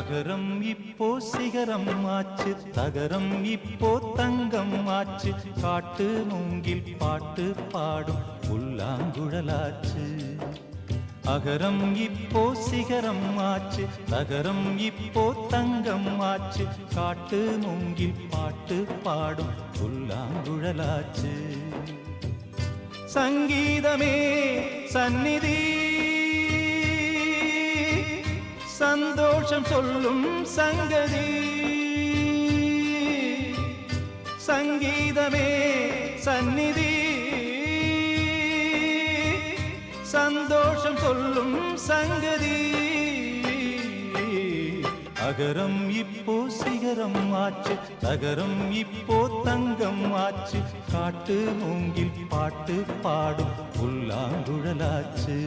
அகரம் இப்போ சிகரம் ஆச்சு, தகரம் இப்போ தங்கம் ஆச்சு, காட்டு மூங்கில் பாட்டு பாடும் புல்லாங்குழலாச்சு. அகரம் இப்போ சிகரம் ஆச்சு, தகரம் இப்போ தங்கம் ஆச்சு, காட்டு மூங்கில் பாட்டு பாடும் புல்லாங்குழலாச்சு. சங்கீதமே சந்நிதி, சந்தோஷம் சொல்லும் சங்கதி. சங்கீதமே சந்நிதி, சந்தோஷம் சொல்லும் சங்கதி. அகரம் இப்போ சிகரம் ஆச்சு, தகரம் இப்போ தங்கம் ஆச்சு, காட்டு மூங்கில் பாட்டு பாடும் புல்லாங்குழலாச்சு.